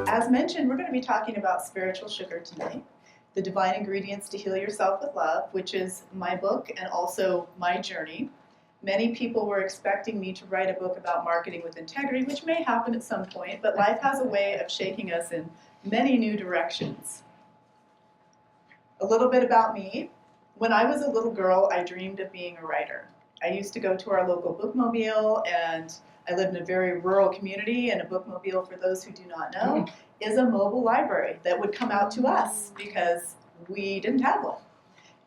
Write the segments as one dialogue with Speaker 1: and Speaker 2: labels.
Speaker 1: As mentioned, we're going to be talking about spiritual sugar tonight, the divine ingredients to heal yourself with love, which is my book and also my journey. Many people were expecting me to write a book about marketing with integrity, which may happen at some point, but life has a way of shaking us in many new directions. A little bit about me. When I was a little girl, I dreamed of being a writer. I used to go to our local bookmobile, and I lived in a very rural community, and a bookmobile, for those who do not know, is a mobile library that would come out to us because we didn't have one.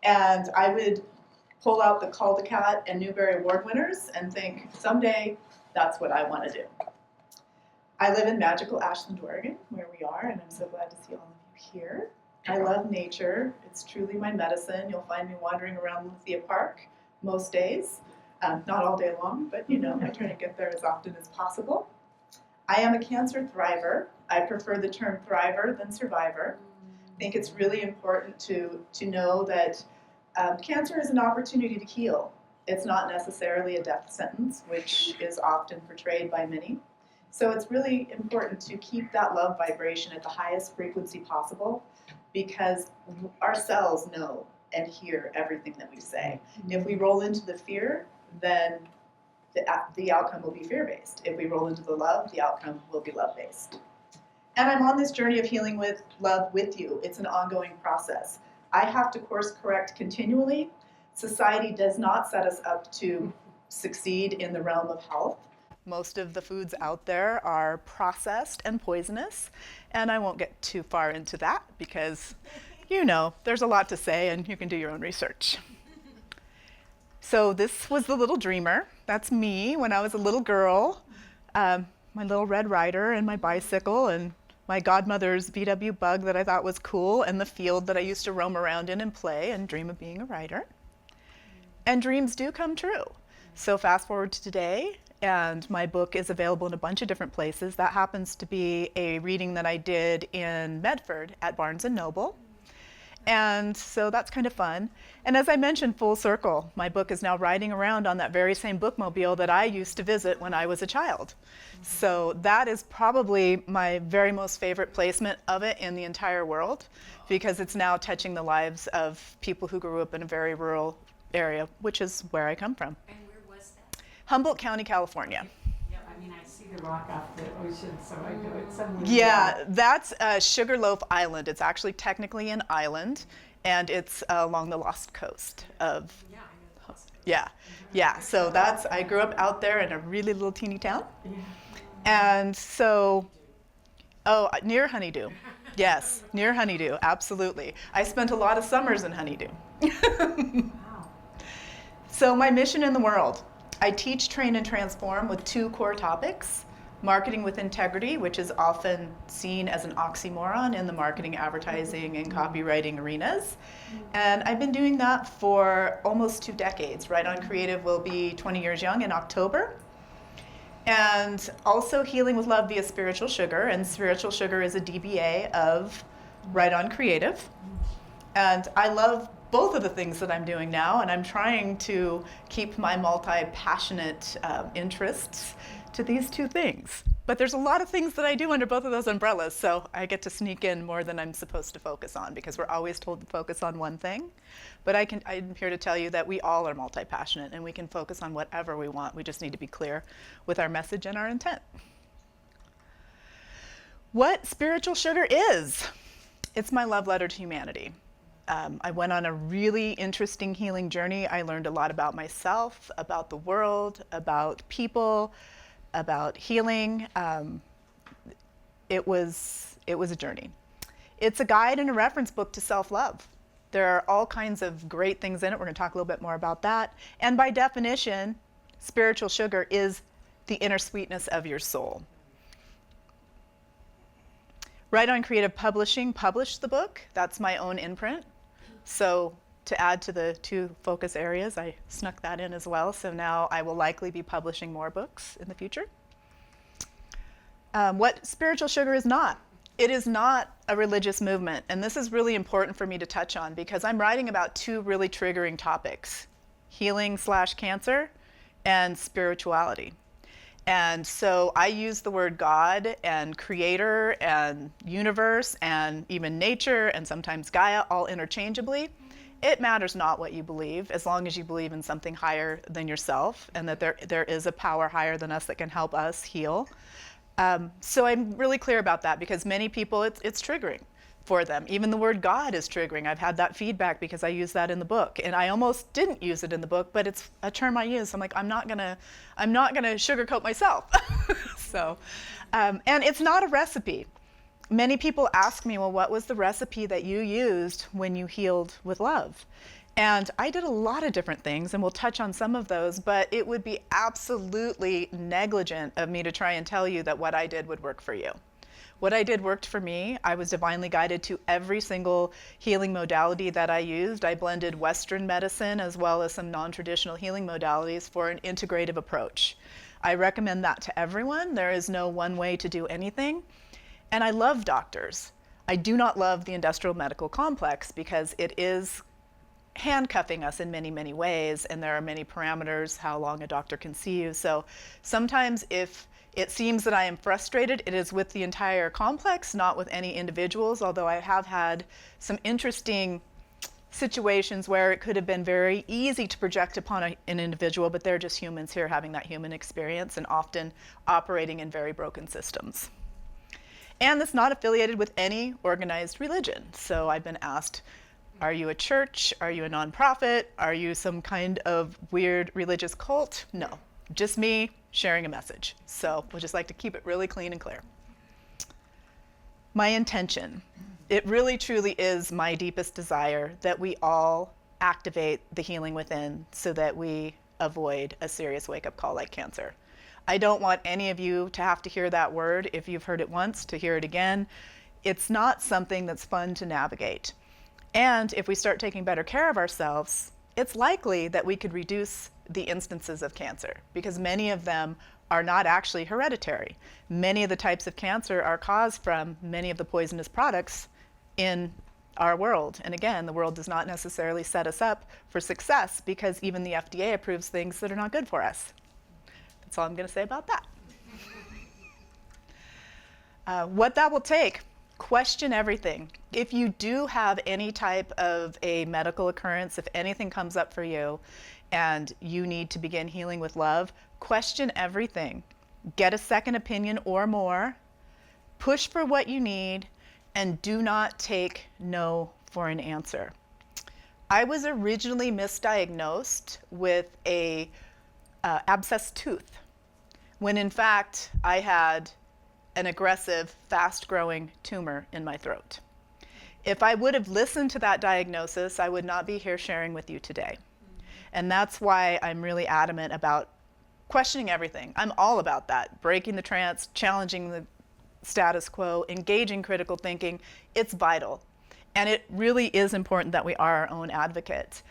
Speaker 1: And I would pull out the Caldecott and Newbery Award winners and think, someday, that's what I want to do. I live in magical Ashland, Oregon, where we are, and I'm so glad to see all of you here. I love nature. It's truly my medicine. You'll find me wandering around Lithia Park most days. Not all day long, but I try to get there as often as possible. I am a cancer thriver. I prefer the term thriver than survivor. I think it's really important to know that cancer is an opportunity to heal. It's not necessarily a death sentence, which is often portrayed by many. So it's really important to keep that love vibration at the highest frequency possible, because our cells know and hear everything that we say. If we roll into the fear, then the outcome will be fear-based. If we roll into the love, the outcome will be love-based. And I'm on this journey of healing with love with you. It's an ongoing process. I have to course correct continually. Society does not set us up to succeed in the realm of health. Most of the foods out there are processed and poisonous, and I won't get too far into that because, there's a lot to say and you can do your own research. So this was the little dreamer. That's me when I was a little girl. My little Red Ryder and my bicycle and my godmother's VW Bug that I thought was cool, and the field that I used to roam around in and play and dream of being a writer. And dreams do come true. So fast forward to today, and my book is available in a bunch of different places. That happens to be a reading that I did in Medford at Barnes & Noble. And so that's kind of fun. And as I mentioned, full circle, my book is now riding around on that very same bookmobile that I used to visit when I was a child. So that is probably my very most favorite placement of it in the entire world, because it's now touching the lives of people who grew up in a very rural area, which is where I come from.
Speaker 2: And where was that?
Speaker 1: Humboldt County, California.
Speaker 2: Yeah, I see the rock off the ocean, so I know it's somewhere.
Speaker 1: Yeah, that's Sugarloaf Island. It's actually technically an island, and it's along the Lost Coast of.
Speaker 2: Yeah, I know the Lost Coast.
Speaker 1: Yeah. So I grew up out there in a really little teeny town.
Speaker 2: Yeah.
Speaker 1: And so, near Honeydew. Yes, near Honeydew, absolutely. I spent a lot of summers in Honeydew.
Speaker 2: Wow.
Speaker 1: So my mission in the world. I teach, train, and transform with 2 core topics: marketing with integrity, which is often seen as an oxymoron in the marketing, advertising, and copywriting arenas. And I've been doing that for almost 2 decades. Right On Creative will be 20 years young in October. And also healing with love via spiritual sugar. And spiritual sugar is a DBA of Right On Creative. And I love both of the things that I'm doing now, and I'm trying to keep my multi-passionate interests to these 2 things. But there's a lot of things that I do under both of those umbrellas, so I get to sneak in more than I'm supposed to focus on, because we're always told to focus on one thing. But I'm here to tell you that we all are multi-passionate, and we can focus on whatever we want. We just need to be clear with our message and our intent. What spiritual sugar is? It's my love letter to humanity. I went on a really interesting healing journey. I learned a lot about myself, about the world, about people, about healing. It was a journey. It's a guide and a reference book to self-love. There are all kinds of great things in it. We're going to talk a little bit more about that. And by definition, spiritual sugar is the inner sweetness of your soul. Right On Creative Publishing published the book. That's my own imprint. So to add to the 2 focus areas, I snuck that in as well. So now I will likely be publishing more books in the future. What spiritual sugar is not. It is not a religious movement. And this is really important for me to touch on, because I'm writing about 2 really triggering topics: healing/cancer and spirituality. And so I use the word God and creator and universe and even nature and sometimes Gaia all interchangeably. It matters not what you believe, as long as you believe in something higher than yourself and that there is a power higher than us that can help us heal. So I'm really clear about that because many people, it's triggering for them. Even the word God is triggering. I've had that feedback because I use that in the book, and I almost didn't use it in the book, but it's a term I use. I'm like, I'm not gonna sugarcoat myself. So, and it's not a recipe. Many people ask me, well, what was the recipe that you used when you healed with love? And I did a lot of different things, and we'll touch on some of those, but it would be absolutely negligent of me to try and tell you that what I did would work for you. What I did worked for me. I was divinely guided to every single healing modality that I used. I blended Western medicine as well as some non-traditional healing modalities for an integrative approach. I recommend that to everyone. There is no one way to do anything. And I love doctors. I do not love the industrial medical complex because it is handcuffing us in many, many ways, and there are many parameters how long a doctor can see you. So sometimes if it seems that I am frustrated, it is with the entire complex, not with any individuals, although I have had some interesting situations where it could have been very easy to project upon an individual, but they're just humans here having that human experience and often operating in very broken systems. And it's not affiliated with any organized religion. So I've been asked, are you a church? Are you a nonprofit? Are you some kind of weird religious cult? No, just me sharing a message. So we'll just like to keep it really clean and clear. My intention, it really truly is my deepest desire that we all activate the healing within so that we avoid a serious wake-up call like cancer. I don't want any of you to have to hear that word if you've heard it once, to hear it again. It's not something that's fun to navigate. And if we start taking better care of ourselves, it's likely that we could reduce the instances of cancer because many of them are not actually hereditary. Many of the types of cancer are caused from many of the poisonous products in our world. And again, the world does not necessarily set us up for success because even the FDA approves things that are not good for us. That's all I'm going to say about that. What that will take, question everything. If you do have any type of a medical occurrence, if anything comes up for you and you need to begin healing with love, question everything. Get a second opinion or more. Push for what you need and do not take no for an answer. I was originally misdiagnosed with a abscessed tooth, when in fact I had an aggressive, fast-growing tumor in my throat. If I would have listened to that diagnosis, I would not be here sharing with you today. And that's why I'm really adamant about questioning everything. I'm all about that, breaking the trance, challenging the status quo, engaging critical thinking. It's vital. And it really is important that we are our own advocate.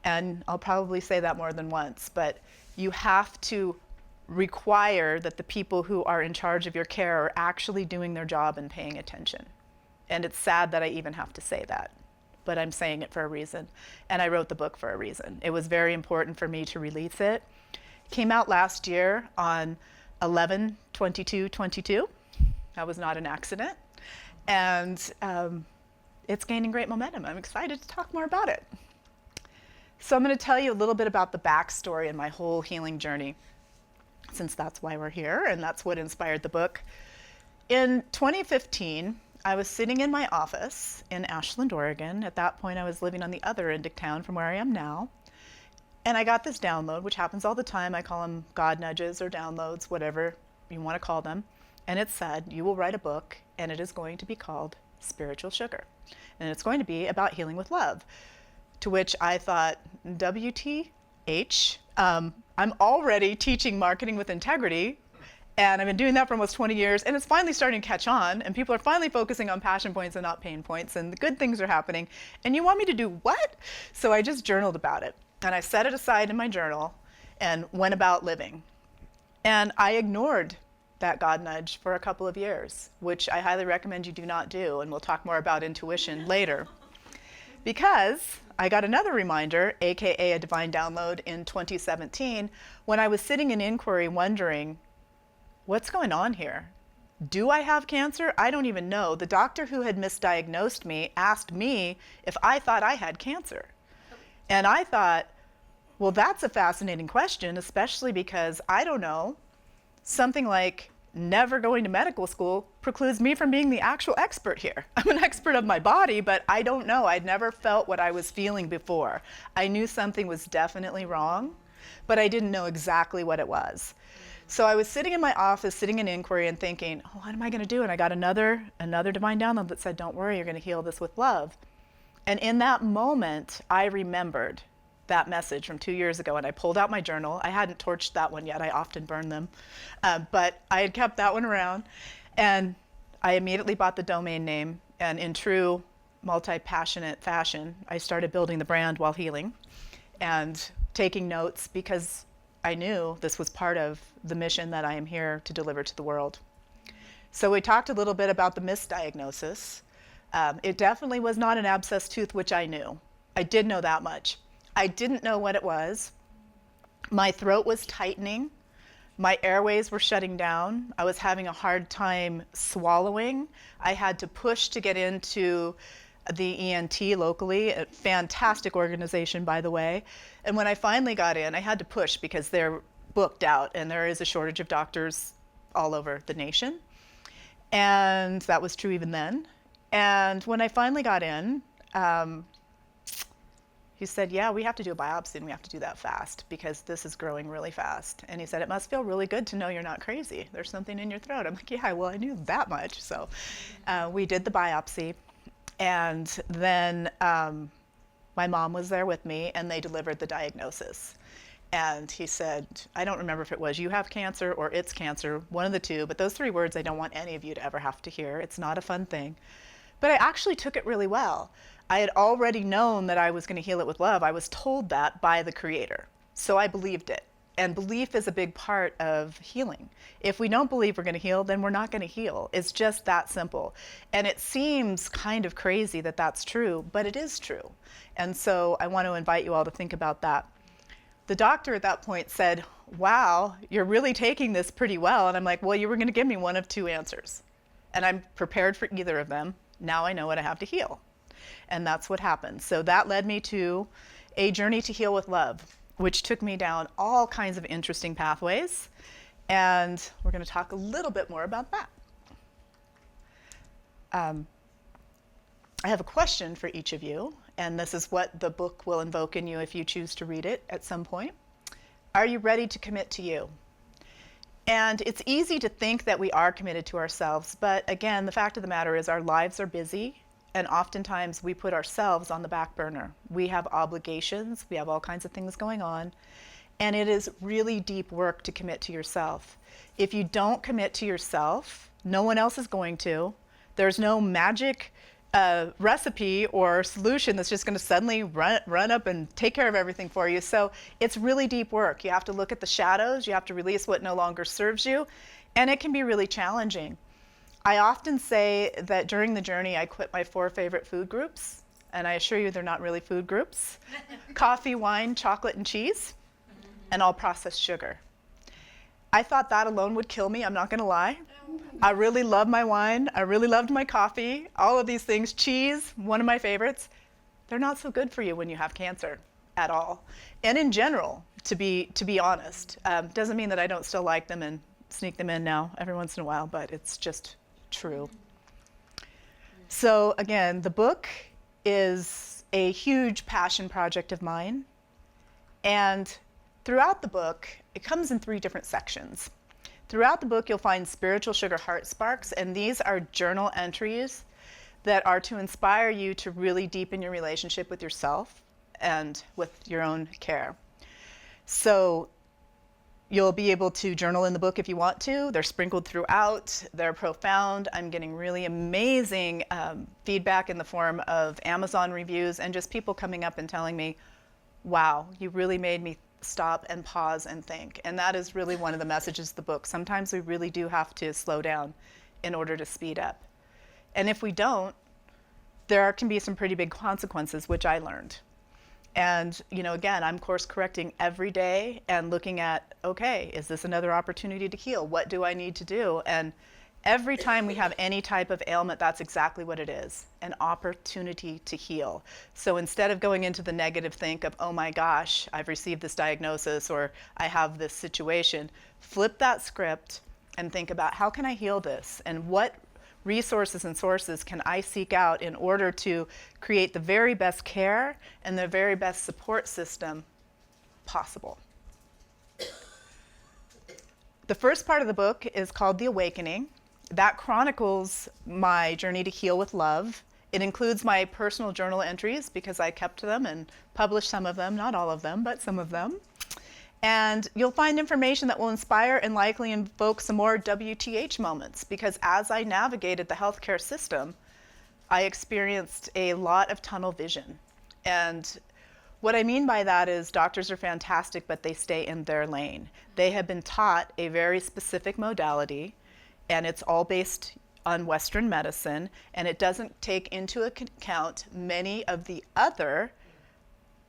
Speaker 1: And I'll probably say that more than once, but you have to require that the people who are in charge of your care are actually doing their job and paying attention. And it's sad that I even have to say that, but I'm saying it for a reason. And I wrote the book for a reason. It was very important for me to release it. It came out last year on 11/22/22. That was not an accident. And it's gaining great momentum. I'm excited to talk more about it. So I'm going to tell you a little bit about the backstory and my whole healing journey, since that's why we're here and that's what inspired the book. In 2015, I was sitting in my office in Ashland, Oregon. At that point, I was living on the other end of town from where I am now. And I got this download, which happens all the time. I call them God nudges or downloads, whatever you want to call them. And it said, you will write a book, and it is going to be called Spiritual Sugar. And it's going to be about healing with love. To which I thought, WTH? I'm already teaching marketing with integrity, and I've been doing that for almost 20 years, and it's finally starting to catch on, and people are finally focusing on passion points and not pain points, and the good things are happening. And you want me to do what? So I just journaled about it, and I set it aside in my journal and went about living. And I ignored that God nudge for a couple of years, which I highly recommend you do not do, and we'll talk more about intuition later. Because I got another reminder, AKA a divine download in 2017, when I was sitting in inquiry wondering, what's going on here? Do I have cancer? I don't even know. The doctor who had misdiagnosed me asked me if I thought I had cancer. And I thought, well, that's a fascinating question, especially because I don't know. Something like never going to medical school precludes me from being the actual expert here. I'm an expert of my body, but I don't know. I'd never felt what I was feeling before. I knew something was definitely wrong, but I didn't know exactly what it was. So I was sitting in my office, sitting in inquiry and thinking, oh, what am I going to do? And I got another divine download that said, don't worry, you're going to heal this with love. And in that moment, I remembered that message from 2 years ago, and I pulled out my journal. I hadn't torched that one yet. I often burn them. But I had kept that one around, and I immediately bought the domain name. And in true multi-passionate fashion, I started building the brand while healing and taking notes because I knew this was part of the mission that I am here to deliver to the world. So we talked a little bit about the misdiagnosis. It definitely was not an abscessed tooth, which I knew. I did know that much. I didn't know what it was. My throat was tightening. My airways were shutting down. I was having a hard time swallowing. I had to push to get into the ENT locally, a fantastic organization, by the way. And when I finally got in, I had to push because they're booked out and there is a shortage of doctors all over the nation. And that was true even then. And when I finally got in, he said, yeah, we have to do a biopsy and we have to do that fast because this is growing really fast. And he said, it must feel really good to know you're not crazy. There's something in your throat. I'm like, yeah, well, I knew that much. So we did the biopsy. And then my mom was there with me and they delivered the diagnosis. And he said, I don't remember if it was you have cancer or it's cancer, one of the two, but those 3 words I don't want any of you to ever have to hear. It's not a fun thing. But I actually took it really well. I had already known that I was going to heal it with love. I was told that by the Creator. So I believed it. And belief is a big part of healing. If we don't believe we're going to heal, then we're not going to heal. It's just that simple. And it seems kind of crazy that that's true, but it is true. And so I want to invite you all to think about that. The doctor at that point said, wow, you're really taking this pretty well. And I'm like, well, you were going to give me one of 2 answers. And I'm prepared for either of them. Now I know what I have to heal. And that's what happened. So that led me to a journey to heal with love, which took me down all kinds of interesting pathways. And we're going to talk a little bit more about that. I have a question for each of you, and this is what the book will invoke in you if you choose to read it at some point. Are you ready to commit to you? And it's easy to think that we are committed to ourselves, but again, the fact of the matter is our lives are busy, and oftentimes we put ourselves on the back burner. We have obligations, we have all kinds of things going on, and it is really deep work to commit to yourself. If you don't commit to yourself, no one else is going to. There's no magic recipe or solution that's just going to suddenly run up and take care of everything for you. So it's really deep work. You have to look at the shadows, you have to release what no longer serves you, and it can be really challenging. I often say that during the journey I quit my 4 favorite food groups, and I assure you they're not really food groups. Coffee, wine, chocolate, and cheese, and all processed sugar. I thought that alone would kill me, I'm not going to lie. I really love my wine, I really loved my coffee, all of these things. Cheese, one of my favorites. They're not so good for you when you have cancer at all. And in general, to be honest, doesn't mean that I don't still like them and sneak them in now every once in a while, but it's just true. So again, the book is a huge passion project of mine. And throughout the book, it comes in 3 different sections. Throughout the book, you'll find Spiritual Sugar Heart Sparks, and these are journal entries that are to inspire you to really deepen your relationship with yourself and with your own care. So you'll be able to journal in the book if you want to. They're sprinkled throughout. They're profound. I'm getting really amazing feedback in the form of Amazon reviews and just people coming up and telling me, wow, you really made me stop and pause and think. And that is really one of the messages of the book. Sometimes we really do have to slow down in order to speed up. And if we don't, there can be some pretty big consequences, which I learned. And, again, I'm course correcting every day and looking at, okay, is this another opportunity to heal? What do I need to do? And every time we have any type of ailment, that's exactly what it is, an opportunity to heal. So instead of going into the negative think of, oh my gosh, I've received this diagnosis or I have this situation, flip that script and think about, how can I heal this? And what resources and sources can I seek out in order to create the very best care and the very best support system possible? The first part of the book is called The Awakening. That chronicles my journey to heal with love. It includes my personal journal entries because I kept them and published some of them, not all of them, but some of them. And you'll find information that will inspire and likely invoke some more WTH moments, because as I navigated the healthcare system, I experienced a lot of tunnel vision. And what I mean by that is doctors are fantastic, but they stay in their lane. They have been taught a very specific modality, and it's all based on Western medicine, and it doesn't take into account many of the other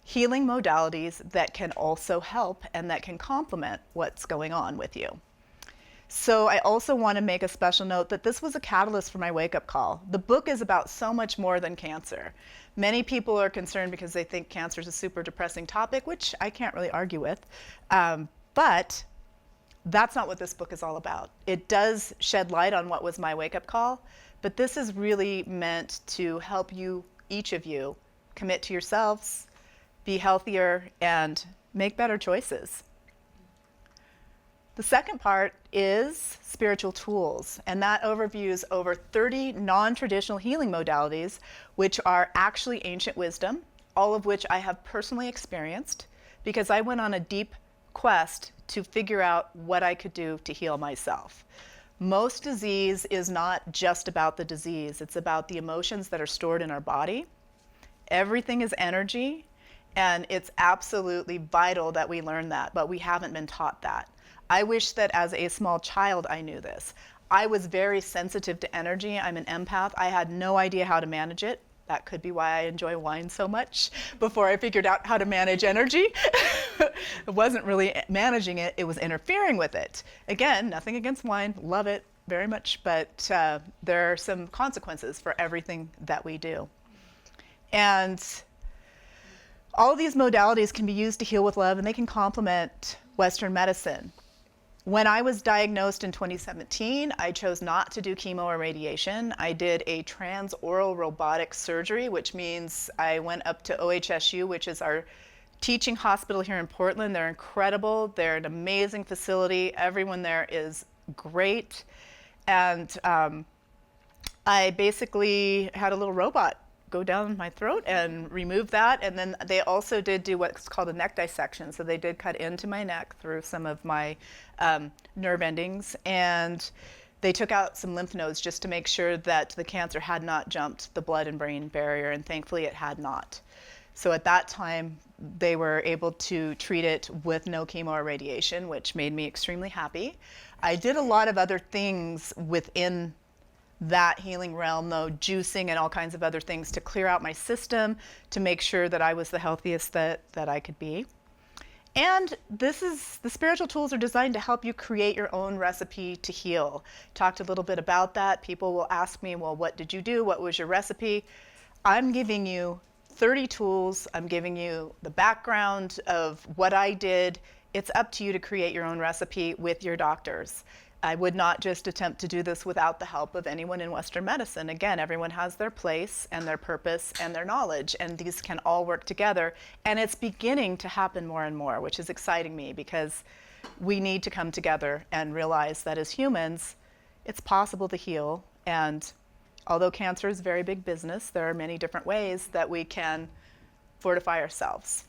Speaker 1: healing modalities that can also help and that can complement what's going on with you. So I also want to make a special note that this was a catalyst for my wake-up call. The book is about so much more than cancer. Many people are concerned because they think cancer is a super depressing topic, which I can't really argue with. But that's not what this book is all about. It does shed light on what was my wake-up call, but this is really meant to help you, each of you, commit to yourselves, be healthier, and make better choices. The second part is spiritual tools, and that overviews over 30 non-traditional healing modalities, which are actually ancient wisdom, all of which I have personally experienced because I went on a deep quest to figure out what I could do to heal myself. Most disease is not just about the disease, it's about the emotions that are stored in our body. Everything is energy. And it's absolutely vital that we learn that, but we haven't been taught that. I wish that as a small child I knew this. I was very sensitive to energy. I'm an empath. I had no idea how to manage it. That could be why I enjoy wine so much before I figured out how to manage energy. It wasn't really managing it, it was interfering with it. Again, nothing against wine, love it very much, but there are some consequences for everything that we do. And all of these modalities can be used to heal with love, and they can complement Western medicine. When I was diagnosed in 2017, I chose not to do chemo or radiation. I did a transoral robotic surgery, which means I went up to OHSU, which is our teaching hospital here in Portland. They're incredible. They're an amazing facility. Everyone there is great. And I basically had a little robot go down my throat and remove that. And then they also did do what's called a neck dissection. So they did cut into my neck through some of my nerve endings. And they took out some lymph nodes just to make sure that the cancer had not jumped the blood and brain barrier. And thankfully it had not. So at that time, they were able to treat it with no chemo or radiation, which made me extremely happy. I did a lot of other things within that healing realm, though, juicing and all kinds of other things to clear out my system, to make sure that I was the healthiest that I could be. And the spiritual tools are designed to help you create your own recipe to heal. Talked a little bit about that. People will ask me, well, what did you do? What was your recipe? I'm giving you 30 tools. I'm giving you the background of what I did. It's up to you to create your own recipe with your doctors. I would not just attempt to do this without the help of anyone in Western medicine. Again, everyone has their place and their purpose and their knowledge, and these can all work together. And it's beginning to happen more and more, which is exciting me, because we need to come together and realize that as humans, it's possible to heal. And although cancer is very big business, there are many different ways that we can fortify ourselves.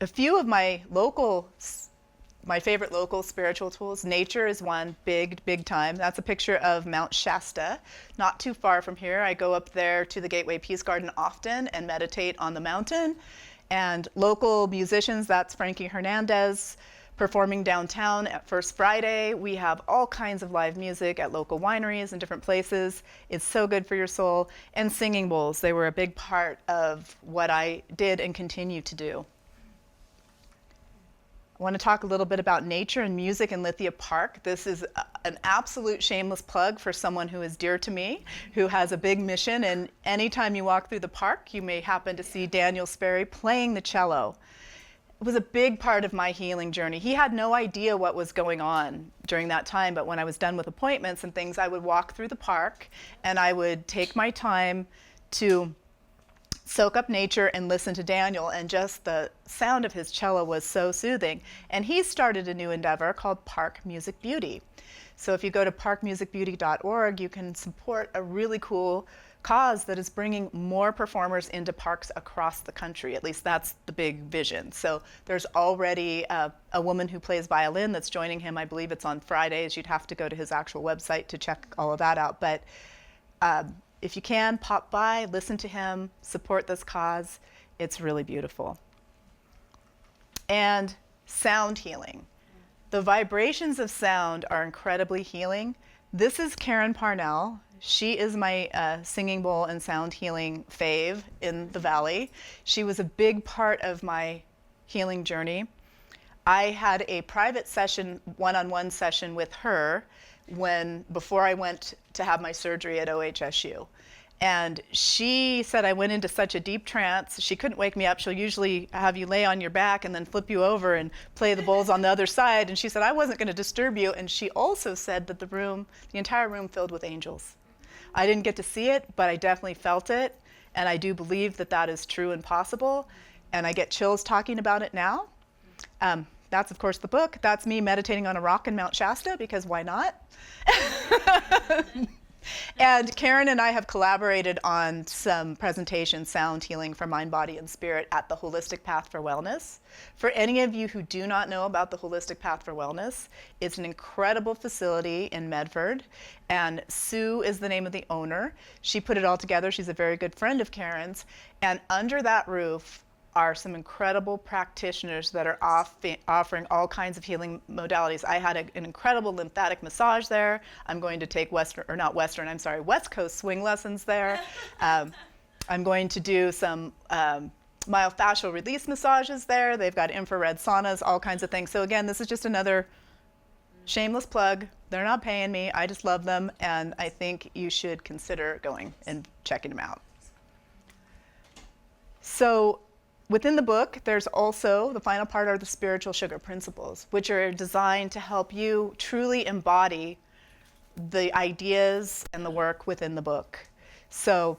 Speaker 1: A few of my favorite local spiritual tools. Nature is one, big time. That's a picture of Mount Shasta, not too far from here. I go up there to the Gateway Peace Garden often and meditate on the mountain. And local musicians, that's Frankie Hernandez. performing downtown at First Friday. We have all kinds of live music at local wineries and different places. It's so good for your soul. And singing bowls, they were a big part of what I did and continue to do. I want to talk a little bit about nature and music in Lithia Park. This is an absolute shameless plug for someone who is dear to me, who has a big mission, and anytime you walk through the park, you may happen to see Daniel Sperry playing the cello. It was a big part of my healing journey. He had no idea what was going on during that time, but when I was done with appointments and things, I would walk through the park and I would take my time to soak up nature and listen to Daniel, and just the sound of his cello was so soothing. And he started a new endeavor called Park Music Beauty. So if you go to parkmusicbeauty.org, you can support a really cool cause that is bringing more performers into parks across the country. At least that's the big vision. So there's already a woman who plays violin that's joining him. I believe it's on Fridays. You'd have to go to his actual website to check all of that out. But if you can, pop by, listen to him, support this cause. It's really beautiful. And sound healing. The vibrations of sound are incredibly healing. This is Karen Parnell. She is my singing bowl and sound healing fave in the Valley. She was a big part of my healing journey. I had a private session, one-on-one session with her before I went to have my surgery at OHSU. And she said I went into such a deep trance, she couldn't wake me up. She'll usually have you lay on your back and then flip you over and play the bowls on the other side. And she said I wasn't going to disturb you. And she also said that the entire room filled with angels. I didn't get to see it, but I definitely felt it. And I do believe that that is true and possible. And I get chills talking about it now. That's, of course, the book. That's me meditating on a rock in Mount Shasta, because why not? And Karen and I have collaborated on some presentations, sound healing for mind, body, and spirit at the Holistic Path for Wellness. For any of you who do not know about the Holistic Path for Wellness, it's an incredible facility in Medford, and Sue is the name of the owner. She put it all together. She's a very good friend of Karen's, and under that roof are some incredible practitioners that are offering all kinds of healing modalities. I had an incredible lymphatic massage there. I'm going to take West Coast swing lessons there. I'm going to do some myofascial release massages there. They've got infrared saunas, all kinds of things. So again, this is just another shameless plug. They're not paying me. I just love them, and I think you should consider going and checking them out. So within the book, there's also, the final part are the spiritual sugar principles, which are designed to help you truly embody the ideas and the work within the book. So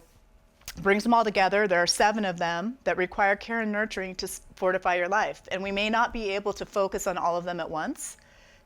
Speaker 1: brings them all together. There are 7 of them that require care and nurturing to fortify your life. And we may not be able to focus on all of them at once,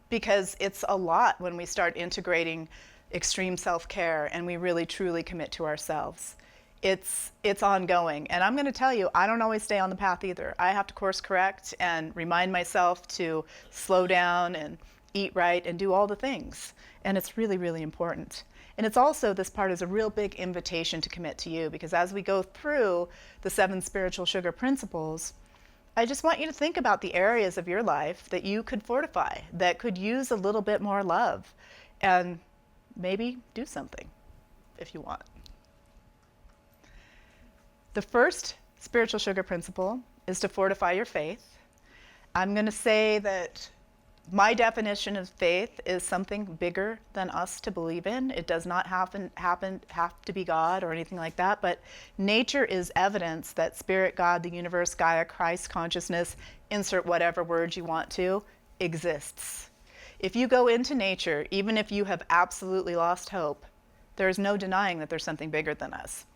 Speaker 1: because it's a lot when we start integrating extreme self-care and we really truly commit to ourselves. It's ongoing. And I'm going to tell you, I don't always stay on the path either. I have to course correct and remind myself to slow down and eat right and do all the things. And it's really, really important. And it's also, this part is a real big invitation to commit to you, because as we go through the 7 spiritual sugar principles, I just want you to think about the areas of your life that you could fortify, that could use a little bit more love, and maybe do something if you want. The first spiritual sugar principle is to fortify your faith. I'm going to say that my definition of faith is something bigger than us to believe in. It does not have to be God or anything like that, but nature is evidence that spirit, God, the universe, Gaia, Christ, consciousness, insert whatever word you want to, exists. If you go into nature, even if you have absolutely lost hope, there is no denying that there's something bigger than us.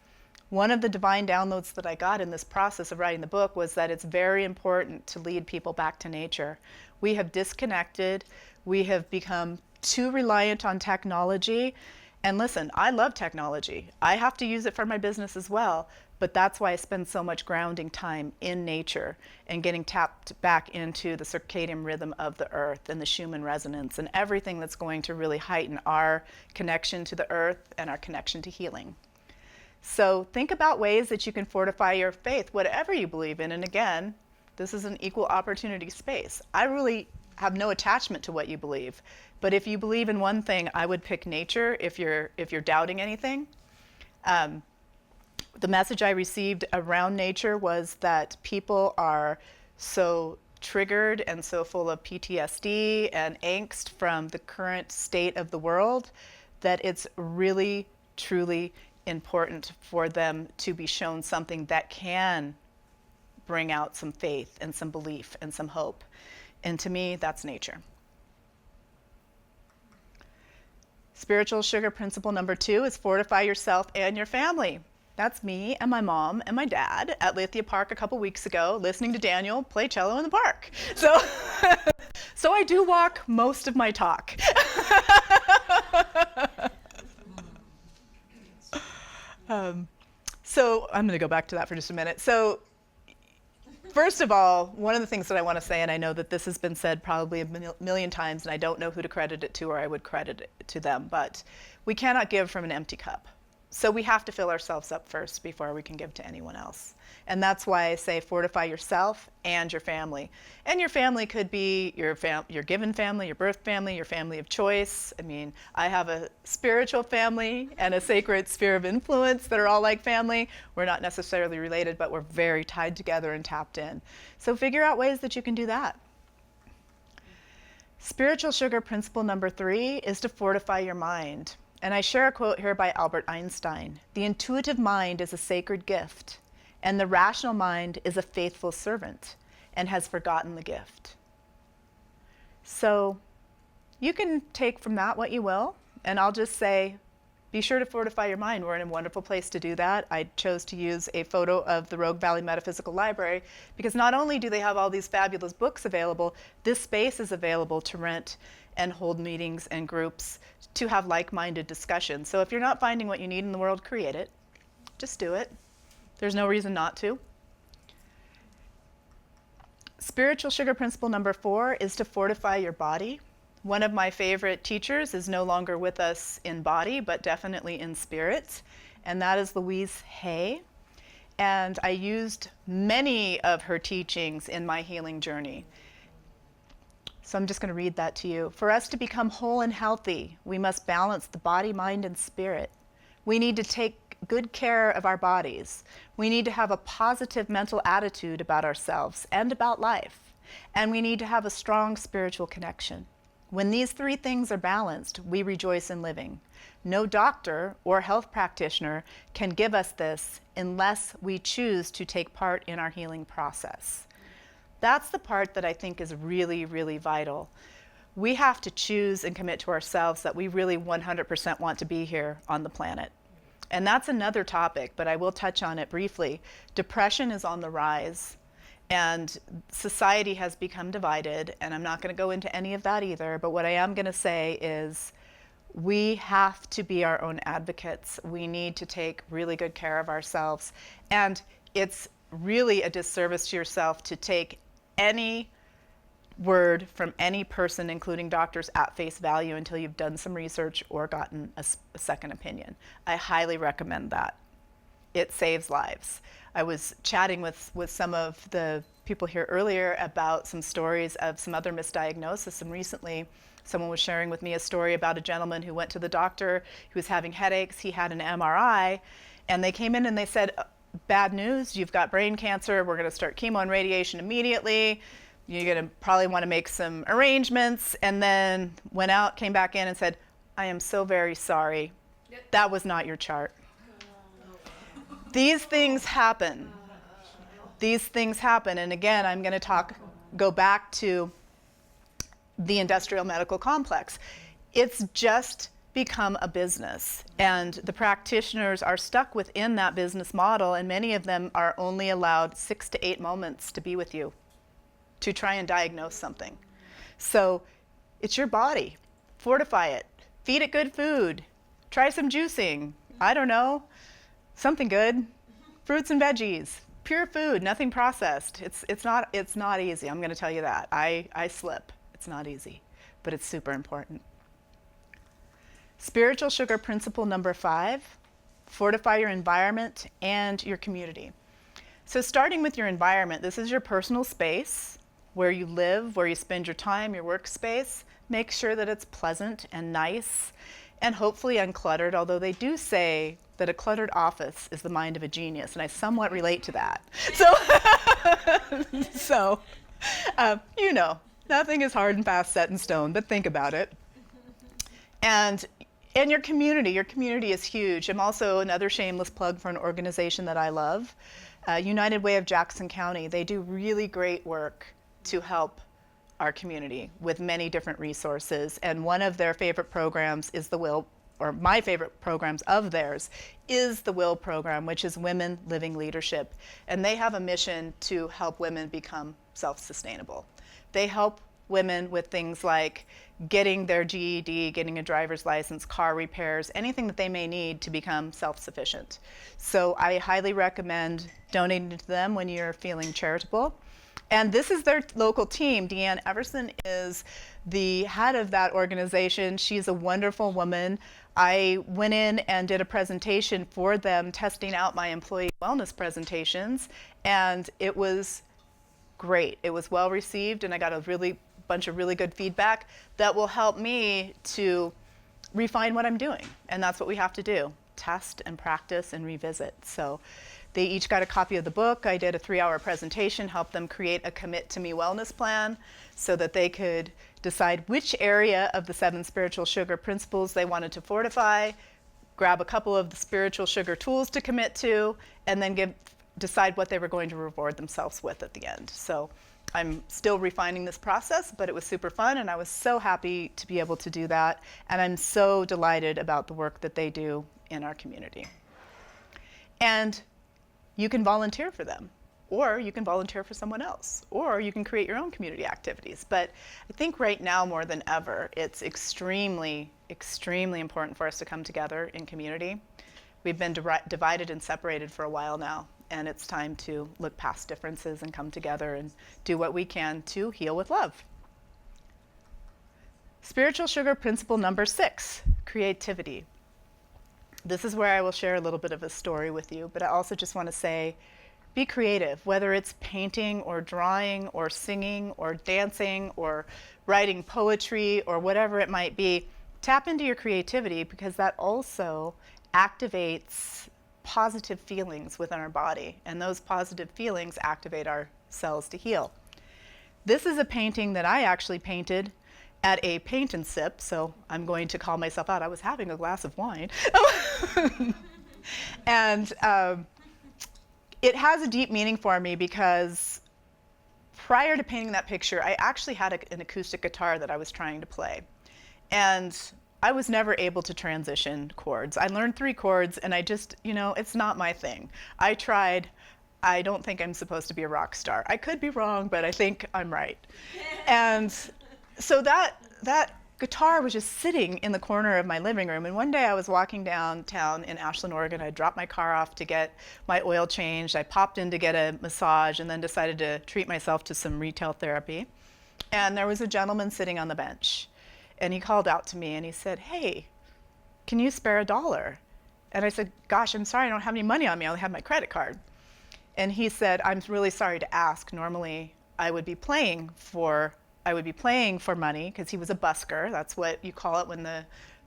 Speaker 1: One of the divine downloads that I got in this process of writing the book was that it's very important to lead people back to nature. We have disconnected. We have become too reliant on technology. And listen, I love technology. I have to use it for my business as well. But that's why I spend so much grounding time in nature and getting tapped back into the circadian rhythm of the earth and the Schumann resonance and everything that's going to really heighten our connection to the earth and our connection to healing. So think about ways that you can fortify your faith, whatever you believe in. And again, this is an equal opportunity space. I really have no attachment to what you believe. But if you believe in one thing, I would pick nature if you're doubting anything. The message I received around nature was that people are so triggered and so full of PTSD and angst from the current state of the world that it's really, truly important for them to be shown something that can bring out some faith and some belief and some hope. And to me, that's nature. Spiritual sugar principle number 2 is fortify yourself and your family. That's me and my mom and my dad at Lithia Park a couple weeks ago, listening to Daniel play cello in the park. So, so I do walk most of my talk. So I'm going to go back to that for just a minute. So first of all, one of the things that I want to say, and I know that this has been said probably a million times, and I don't know who to credit it to, or I would credit it to them, but we cannot give from an empty cup. So we have to fill ourselves up first before we can give to anyone else. And that's why I say fortify yourself and your family. And your family could be your given family, your birth family, your family of choice. I mean, I have a spiritual family and a sacred sphere of influence that are all like family. We're not necessarily related, but we're very tied together and tapped in. So figure out ways that you can do that. Spiritual sugar principle number 3 is to fortify your mind. And I share a quote here by Albert Einstein. The intuitive mind is a sacred gift, and the rational mind is a faithful servant and has forgotten the gift. So you can take from that what you will, and I'll just say, be sure to fortify your mind. We're in a wonderful place to do that. I chose to use a photo of the Rogue Valley Metaphysical Library because not only do they have all these fabulous books available, this space is available to rent and hold meetings and groups to have like-minded discussions. So if you're not finding what you need in the world, create it. Just do it. There's no reason not to. Spiritual sugar principle number 4 is to fortify your body. One of my favorite teachers is no longer with us in body, but definitely in spirit, and that is Louise Hay. And I used many of her teachings in my healing journey. So I'm just going to read that to you. For us to become whole and healthy, we must balance the body, mind, and spirit. We need to take good care of our bodies. We need to have a positive mental attitude about ourselves and about life. And we need to have a strong spiritual connection. When these 3 things are balanced, we rejoice in living. No doctor or health practitioner can give us this unless we choose to take part in our healing process. That's the part that I think is really, really vital. We have to choose and commit to ourselves that we really 100% want to be here on the planet. And that's another topic, but I will touch on it briefly. Depression is on the rise, and society has become divided, and I'm not going to go into any of that either, but what I am going to say is we have to be our own advocates. We need to take really good care of ourselves, and it's really a disservice to yourself to take any word from any person, including doctors, at face value until you've done some research or gotten a second opinion. I highly recommend that. It saves lives. I was chatting with some of the people here earlier about some stories of some other misdiagnosis, and recently someone was sharing with me a story about a gentleman who went to the doctor, he was having headaches, he had an MRI, and they came in and they said, bad news, you've got brain cancer, we're going to start chemo and radiation immediately, you're going to probably want to make some arrangements, and then went out, came back in and said, I am so very sorry, that was not your chart. These things happen. These things happen, and again, I'm going to go back to the industrial medical complex. It's just become a business, and the practitioners are stuck within that business model, and many of them are only allowed 6 to 8 moments to be with you to try and diagnose something. So it's your body. Fortify it. Feed it good food. Try some juicing. I don't know. Something good. Fruits and veggies. Pure food, nothing processed. It's not easy, I'm going to tell you that. I slip. It's not easy, but it's super important. Spiritual sugar principle number 5, fortify your environment and your community. So starting with your environment, this is your personal space, where you live, where you spend your time, your workspace, make sure that it's pleasant and nice and hopefully uncluttered, although they do say that a cluttered office is the mind of a genius, and I somewhat relate to that. You know, nothing is hard and fast set in stone, but think about it. And your community is huge. I'm also another shameless plug for an organization that I love, United Way of Jackson County. They do really great work to help our community with many different resources. And one of their favorite programs is the WILL, or my favorite programs of theirs is the WILL program, which is Women Living Leadership. And they have a mission to help women become self-sustainable. They help women with things like getting their GED, getting a driver's license, car repairs, anything that they may need to become self-sufficient. So I highly recommend donating to them when you're feeling charitable. And this is their local team. Deanne Everson is the head of that organization. She's a wonderful woman. I went in and did a presentation for them, testing out my employee wellness presentations, and it was great. It was well received, and I got a bunch of really good feedback that will help me to refine what I'm doing. And that's what we have to do: test and practice and revisit. So they each got a copy of the book. I did a 3-hour presentation, helped them create a Commit to Me wellness plan so that they could decide which area of the 7 spiritual sugar principles they wanted to fortify, grab a couple of the spiritual sugar tools to commit to, and then decide what they were going to reward themselves with at the end. So I'm still refining this process, but it was super fun, and I was so happy to be able to do that. And I'm so delighted about the work that they do in our community. And you can volunteer for them, or you can volunteer for someone else, or you can create your own community activities. But I think right now more than ever, it's extremely, extremely important for us to come together in community. We've been divided and separated for a while now, and it's time to look past differences and come together and do what we can to heal with love. Spiritual sugar principle number 6, creativity. This is where I will share a little bit of a story with you, but I also just want to say, be creative, whether it's painting or drawing or singing or dancing or writing poetry or whatever it might be. Tap into your creativity, because that also activates positive feelings within our body, and those positive feelings activate our cells to heal. This is a painting that I actually painted at a paint and sip, so I'm going to call myself out. I was having a glass of wine. And it has a deep meaning for me, because prior to painting that picture, I actually had an acoustic guitar that I was trying to play. And I was never able to transition chords. I learned 3 chords, and I just, it's not my thing. I tried. I don't think I'm supposed to be a rock star. I could be wrong, but I think I'm right. And so that guitar was just sitting in the corner of my living room. And one day I was walking downtown in Ashland, Oregon. I dropped my car off to get my oil changed. I popped in to get a massage and then decided to treat myself to some retail therapy. And there was a gentleman sitting on the bench. And he called out to me and he said, "Hey, can you spare $1?" And I said, "Gosh, I'm sorry, I don't have any money on me. I only have my credit card." And he said, "I'm really sorry to ask. Normally I would be playing for money," because he was a busker. That's what you call it when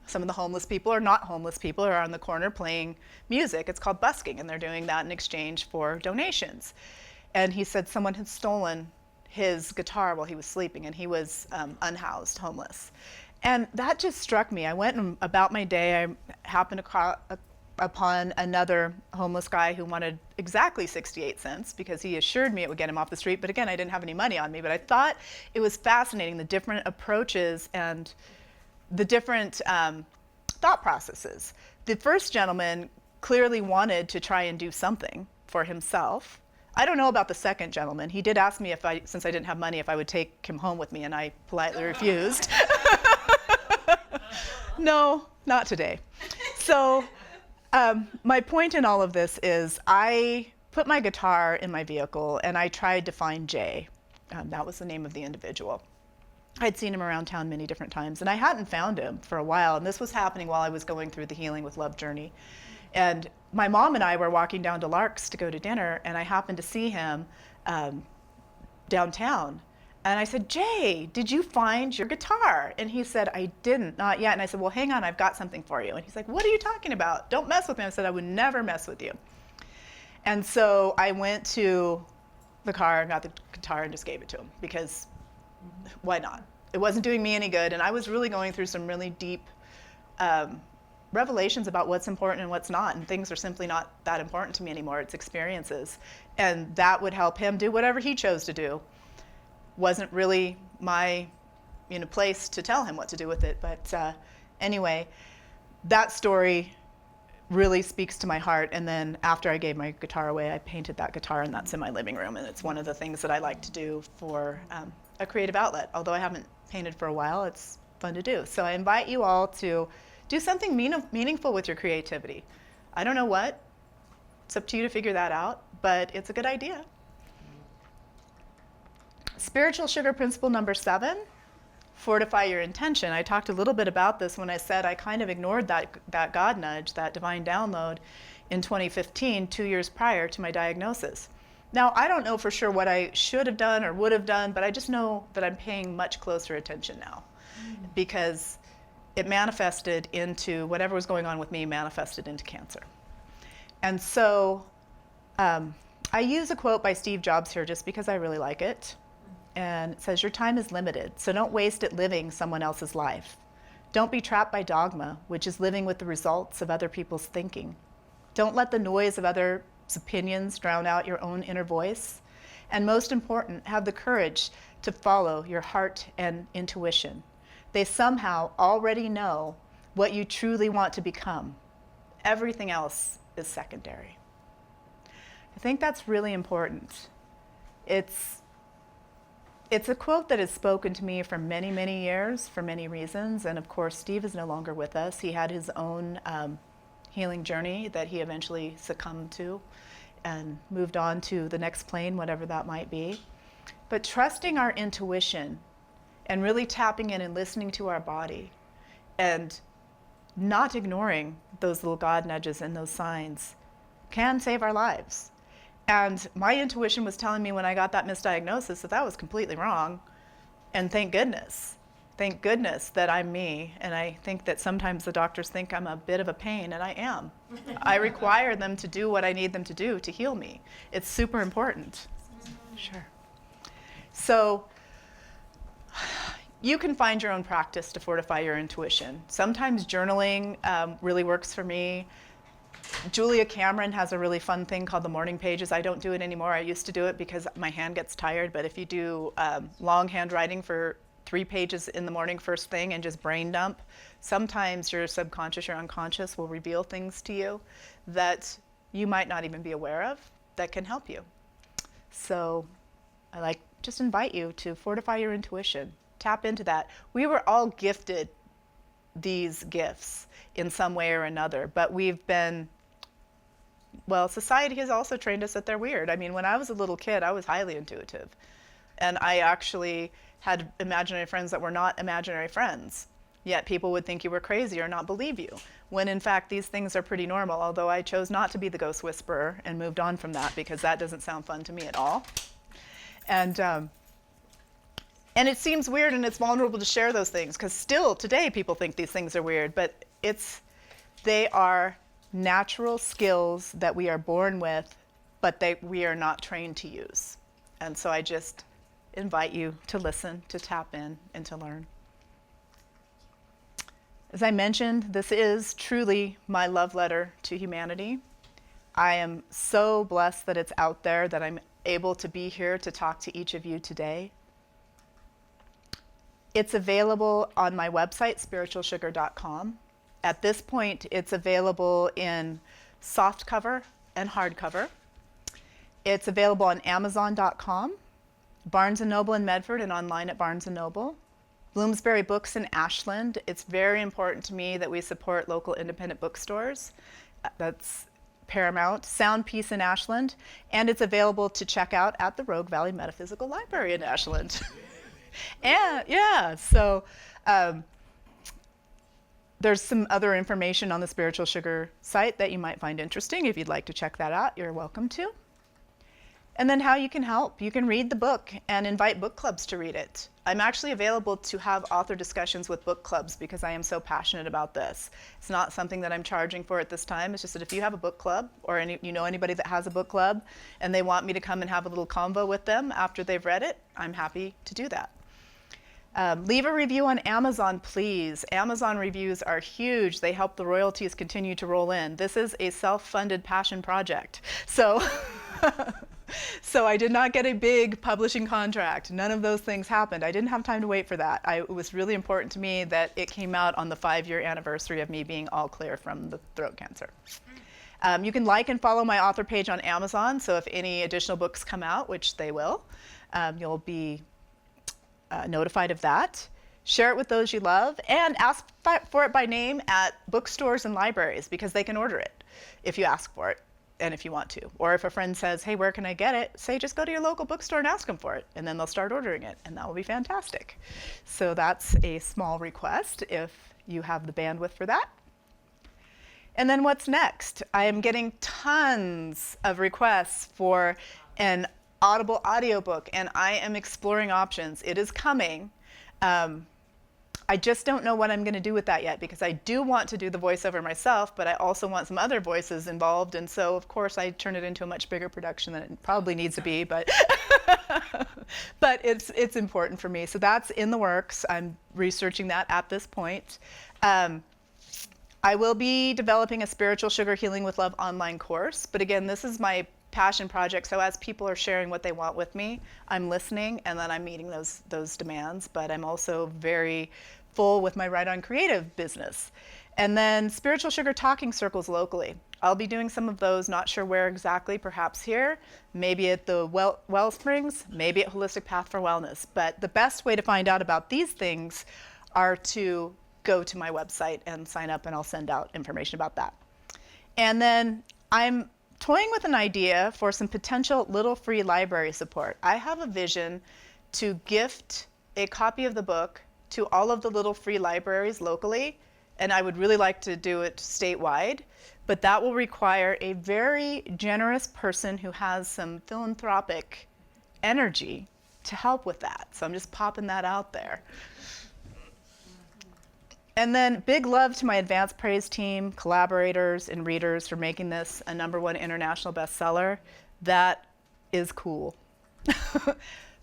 Speaker 1: some of the homeless people, or not homeless people, are on the corner playing music. It's called busking, and they're doing that in exchange for donations. And he said someone had stolen his guitar while he was sleeping, and he was unhoused, homeless. And that just struck me. I went about my day. I happened upon another homeless guy who wanted exactly 68 cents, because he assured me it would get him off the street. But again, I didn't have any money on me. But I thought it was fascinating, the different approaches and the different thought processes. The first gentleman clearly wanted to try and do something for himself. I don't know about the second gentleman. He did ask me since I didn't have money, if I would take him home with me, and I politely refused. No, not today. So my point in all of this is I put my guitar in my vehicle and I tried to find Jay. That was the name of the individual. I'd seen him around town many different times, and I hadn't found him for a while. And this was happening while I was going through the Healing with Love journey. And my mom and I were walking down to Lark's to go to dinner, and I happened to see him downtown. And I said, Jay, did you find your guitar? And he said, I didn't, not yet. And I said, well, hang on, I've got something for you. And he's like, what are you talking about? Don't mess with me. I said, I would never mess with you. And so I went to the car and got the guitar and just gave it to him, because why not? It wasn't doing me any good. And I was really going through some really deep revelations about what's important and what's not. And things are simply not that important to me anymore. It's experiences. And that would help him do whatever he chose to do. Wasn't really my place to tell him what to do with it. But anyway, that story really speaks to my heart. And then after I gave my guitar away, I painted that guitar, and that's in my living room. And it's one of the things that I like to do for a creative outlet. Although I haven't painted for a while, it's fun to do. So I invite you all to do something meaningful with your creativity. I don't know what. It's up to you to figure that out, but it's a good idea. Spiritual sugar principle number 7, fortify your intention. I talked a little bit about this when I said I kind of ignored that God nudge, that divine download in 2015, 2 years prior to my diagnosis. Now, I don't know for sure what I should have done or would have done, but I just know that I'm paying much closer attention now, because it manifested into whatever was going on with me, manifested into cancer. And so I use a quote by Steve Jobs here just because I really like it. And it says, your time is limited, so don't waste it living someone else's life. Don't be trapped by dogma, which is living with the results of other people's thinking. Don't let the noise of others' opinions drown out your own inner voice. And most important, have the courage to follow your heart and intuition. They somehow already know what you truly want to become. Everything else is secondary. I think that's really important. It's a quote that has spoken to me for many, many years, for many reasons. And of course, Steve is no longer with us. He had his own healing journey that he eventually succumbed to and moved on to the next plane, whatever that might be. But trusting our intuition and really tapping in and listening to our body and not ignoring those little God nudges and those signs can save our lives. And my intuition was telling me when I got that misdiagnosis that was completely wrong. And thank goodness that I'm me. And I think that sometimes the doctors think I'm a bit of a pain, and I am. I require them to do what I need them to do to heal me. It's super important. Sure. So you can find your own practice to fortify your intuition. Sometimes journaling really works for me. Julia Cameron has a really fun thing called the morning pages. I don't do it anymore. I used to do it because my hand gets tired, but if you do long handwriting for 3 pages in the morning first thing and just brain dump, sometimes your subconscious, your unconscious will reveal things to you that you might not even be aware of that can help you. So I just invite you to fortify your intuition. Tap into that. We were all gifted these gifts in some way or another, but society has also trained us that they're weird. I mean, when I was a little kid, I was highly intuitive. And I actually had imaginary friends that were not imaginary friends. Yet people would think you were crazy or not believe you, when in fact these things are pretty normal, although I chose not to be the ghost whisperer and moved on from that because that doesn't sound fun to me at all. And it seems weird and it's vulnerable to share those things, because still today people think these things are weird, but they are natural skills that we are born with, but we are not trained to use. And so I just invite you to listen, to tap in, and to learn. As I mentioned, this is truly my love letter to humanity. I am so blessed that it's out there, that I'm able to be here to talk to each of you today. It's available on my website, spiritualsugar.com. At this point, it's available in softcover and hardcover. It's available on Amazon.com, Barnes & Noble in Medford, and online at Barnes & Noble. Bloomsbury Books in Ashland. It's very important to me that we support local independent bookstores. That's paramount. Sound Peace in Ashland. And it's available to check out at the Rogue Valley Metaphysical Library in Ashland. And yeah, so there's some other information on the Spiritual Sugar site that you might find interesting. If you'd like to check that out, you're welcome to. And then how you can help. You can read the book and invite book clubs to read it. I'm actually available to have author discussions with book clubs because I am so passionate about this. It's not something that I'm charging for at this time. It's just that if you have a book club or you know anybody that has a book club and they want me to come and have a little convo with them after they've read it, I'm happy to do that. Leave a review on Amazon, please. Amazon reviews are huge. They help the royalties continue to roll in. This is a self-funded passion project. So So I did not get a big publishing contract. None of those things happened. I didn't have time to wait for that. It was really important to me that it came out on the 5-year anniversary of me being all clear from the throat cancer. You can like and follow my author page on Amazon, so if any additional books come out, which they will, you'll be notified of that. Share it with those you love, and ask for it by name at bookstores and libraries, because they can order it if you ask for it. And if you want to. Or if a friend says, hey, where can I get it? Say, just go to your local bookstore and ask them for it. And then they'll start ordering it, and that will be fantastic. So that's a small request if you have the bandwidth for that. And then what's next? I am getting tons of requests for an Audible audiobook, and I am exploring options. It is coming. I just don't know what I'm going to do with that yet, because I do want to do the voiceover myself, but I also want some other voices involved, and so of course I turn it into a much bigger production than it probably needs to be, but but it's important for me. So that's in the works. I'm researching that at this point. I will be developing a Spiritual Sugar Healing with Love online course, but again, this is my passion project, so as people are sharing what they want with me, I'm listening, and then I'm meeting those demands, but I'm also very full with my Right On Creative business. And then Spiritual Sugar talking circles locally. I'll be doing some of those, not sure where exactly, perhaps here, maybe at the Wellsprings, maybe at Holistic Path for Wellness. But the best way to find out about these things are to go to my website and sign up, and I'll send out information about that. And then I'm toying with an idea for some potential little free library support. I have a vision to gift a copy of the book to all of the little free libraries locally, and I would really like to do it statewide, but that will require a very generous person who has some philanthropic energy to help with that. So I'm just popping that out there. And then big love to my Advanced Praise team, collaborators, and readers for making this a #1 international bestseller. That is cool.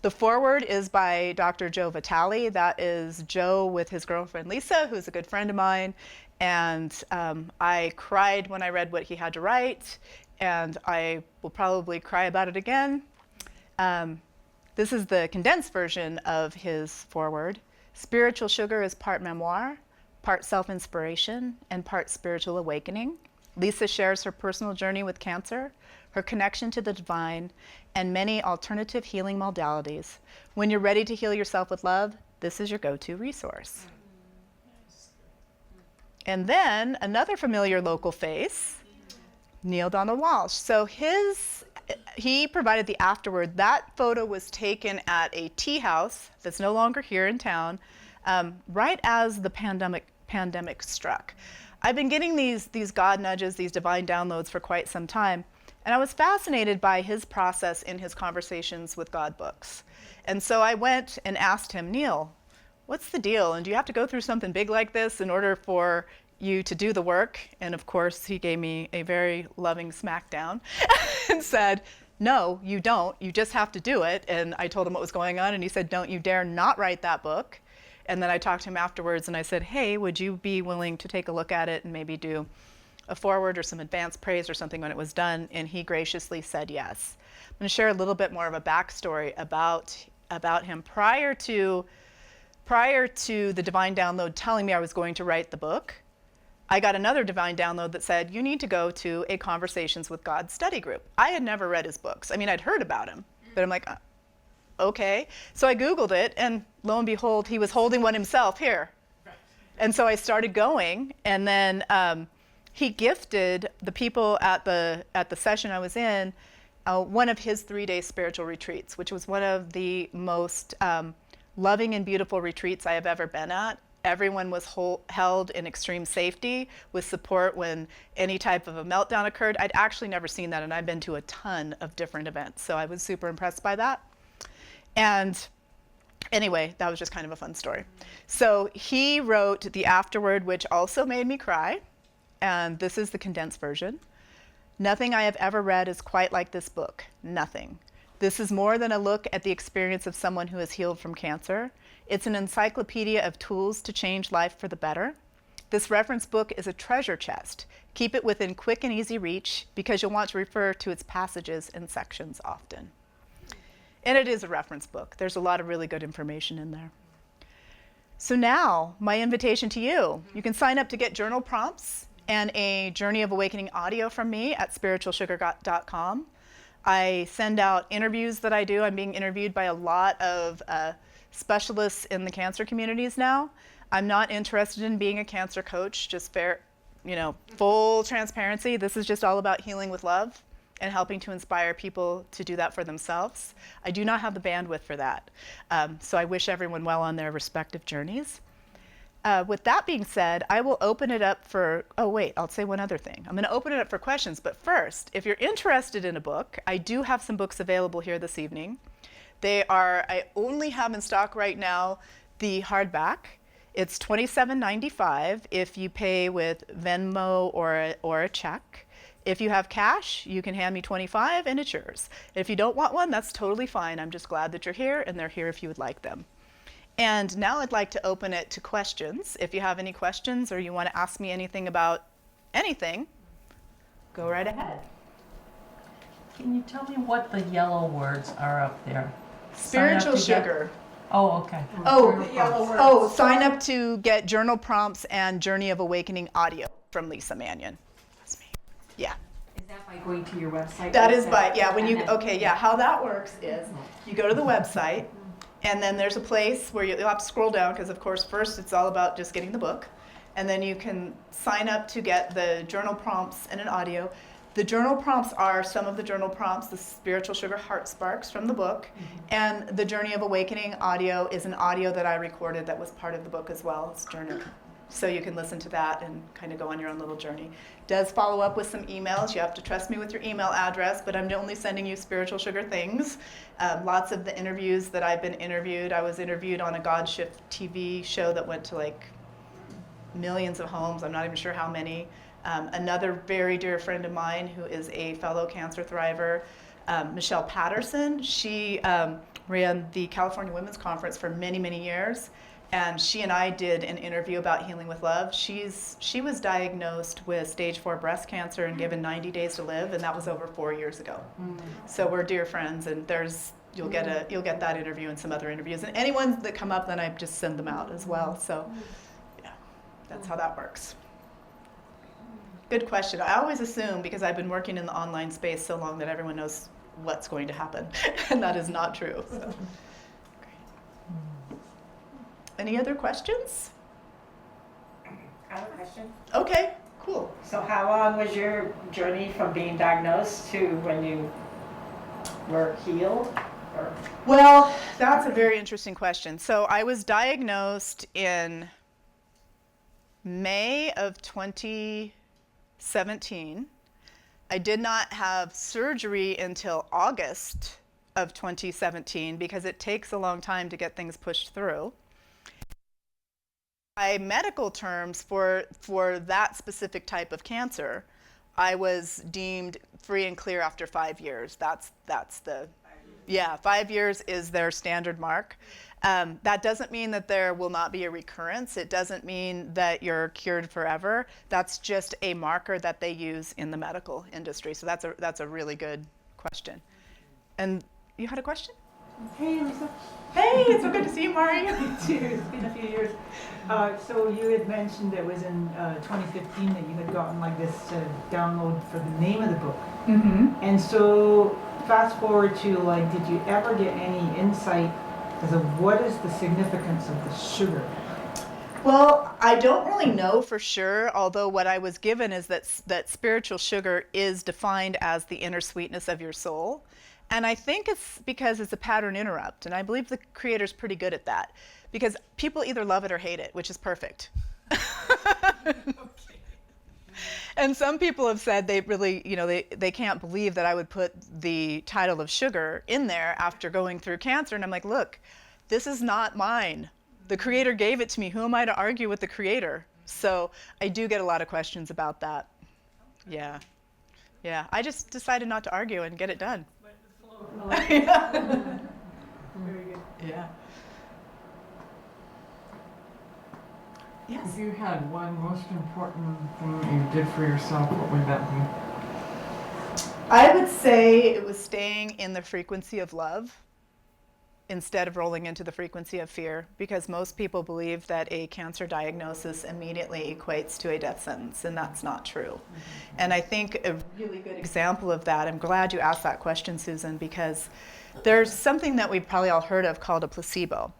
Speaker 1: The foreword is by Dr. Joe Vitale. That is Joe with his girlfriend Lisa, who's a good friend of mine. And I cried when I read what he had to write, and I will probably cry about it again. This is the condensed version of his foreword. Spiritual Sugar is part memoir, part self-inspiration, and part spiritual awakening. Lisa shares her personal journey with cancer, her connection to the divine, and many alternative healing modalities. When you're ready to heal yourself with love, this is your go-to resource. And then another familiar local face, Neil Donald Walsh. So he provided the afterword. That photo was taken at a tea house that's no longer here in town, right as the pandemic struck. I've been getting these God nudges, these divine downloads for quite some time, and I was fascinated by his process in his conversations with God books. And so I went and asked him, Neil, what's the deal? And do you have to go through something big like this in order for you to do the work? And of course, he gave me a very loving smackdown and said, no, you don't. You just have to do it. And I told him what was going on, and he said, don't you dare not write that book. And then I talked to him afterwards, and I said, hey, would you be willing to take a look at it and maybe do a foreword or some advanced praise or something when it was done? And he graciously said yes. I'm going to share a little bit more of a backstory about him. Prior to the divine download telling me I was going to write the book, I got another divine download that said, you need to go to a Conversations with God study group. I had never read his books. I mean, I'd heard about him, but I'm like, okay. So I Googled it, and lo and behold, he was holding one himself here. And so I started going, and then he gifted the people at the session I was in one of his 3-day spiritual retreats, which was one of the most loving and beautiful retreats I have ever been at. everyone was held in extreme safety with support when any type of a meltdown occurred. I'd actually never seen that, and I've been to a ton of different events, so I was super impressed by that. And anyway, that was just kind of a fun story. So he wrote the afterword, which also made me cry, and this is the condensed version. Nothing I have ever read is quite like this book. Nothing. This is more than a look at the experience of someone who has healed from cancer. It's an encyclopedia of tools to change life for the better. This reference book is a treasure chest. Keep it within quick and easy reach because you'll want to refer to its passages and sections often. And it is a reference book. There's a lot of really good information in there. So now, my invitation to you. You can sign up to get journal prompts and a Journey of Awakening audio from me at spiritualsugar.com. I send out interviews that I do. I'm being interviewed by a lot of specialists in the cancer communities now. I'm not interested in being a cancer coach, just fair, full transparency. This is just all about healing with love and helping to inspire people to do that for themselves. I do not have the bandwidth for that. So I wish everyone well on their respective journeys. With that being said, I will open it up for, I'll say one other thing. I'm going to open it up for questions, but first, if you're interested in a book, I do have some books available here this evening. I only have in stock right now the hardback. It's $27.95 if you pay with Venmo or a check. If you have cash, you can hand me $25 and it's yours. If you don't want one, that's totally fine. I'm just glad that you're here, and they're here if you would like them. And now I'd like to open it to questions. If you have any questions or you want to ask me anything about anything, go right ahead.
Speaker 2: Can you tell me what the yellow words are up there?
Speaker 1: Spiritual Sugar.
Speaker 2: Oh, okay.
Speaker 1: Sign up to get journal prompts and Journey of Awakening audio from Lisa Manyon. That's me. Yeah.
Speaker 2: Is that by going to your website?
Speaker 1: That is how that works is you go to the website, and then there's a place where you'll have to scroll down because, of course, first it's all about just getting the book. And then you can sign up to get the journal prompts and an audio. The journal prompts are some of the journal prompts, the Spiritual Sugar Heart Sparks from the book. And the Journey of Awakening audio is an audio that I recorded that was part of the book as well. It's journal. So you can listen to that and kind of go on your own little journey. Does follow up with some emails. You have to trust me with your email address, but I'm only sending you Spiritual Sugar things. Lots of the interviews that I've been interviewed. I was interviewed on a God Shift TV show that went to like millions of homes. I'm not even sure how many. Another very dear friend of mine who is a fellow cancer thriver, Michelle Patterson. She ran the California Women's Conference for many, many years. And she and I did an interview about healing with love. She was diagnosed with stage 4 breast cancer and given 90 days to live, and that was over 4 years ago. So we're dear friends, and you'll get that interview and some other interviews. And anyone that come up, then I just send them out as well. So yeah, that's how that works. Good question. I always assume, because I've been working in the online space so long, that everyone knows what's going to happen, and that is not true. So. Any other questions?
Speaker 3: I have a question.
Speaker 1: Okay, cool.
Speaker 3: So how long was your journey from being diagnosed to when you were healed?
Speaker 1: Well, that's a very interesting question. So I was diagnosed in May of 2017. I did not have surgery until August of 2017 because it takes a long time to get things pushed through. By medical terms, for that specific type of cancer, I was deemed free and clear after 5 years. That's 5 years is their standard mark. That doesn't mean that there will not be a recurrence. It doesn't mean that you're cured forever. That's just a marker that they use in the medical industry. So that's a really good question. And you had a question?
Speaker 4: Hey, Lisa.
Speaker 1: Hey, it's so good to see you, Mari.
Speaker 4: You too. It's been a few years. So you had mentioned it was in 2015 that you had gotten like this download for the name of the book.
Speaker 1: Mm-hmm.
Speaker 4: And so fast forward to like, did you ever get any insight as of what is the significance of the sugar?
Speaker 1: Well, I don't really know for sure, although what I was given is that spiritual sugar is defined as the inner sweetness of your soul. And I think it's because it's a pattern interrupt, and I believe the creator's pretty good at that, because people either love it or hate it, which is perfect. And some people have said they really, they can't believe that I would put the title of sugar in there after going through cancer. And I'm like, look, this is not mine. The creator gave it to me. Who am I to argue with the creator? So I do get a lot of questions about that. Yeah. Yeah. I just decided not to argue and get it done.
Speaker 4: Very good.
Speaker 1: Yeah. Yes.
Speaker 5: If you had one most important thing that you did for yourself, what would that be?
Speaker 1: I would say it was staying in the frequency of love instead of rolling into the frequency of fear, because most people believe that a cancer diagnosis immediately equates to a death sentence, and that's not true. And I think a really good example of that, I'm glad you asked that question, Susan, because there's something that we've probably all heard of called a placebo.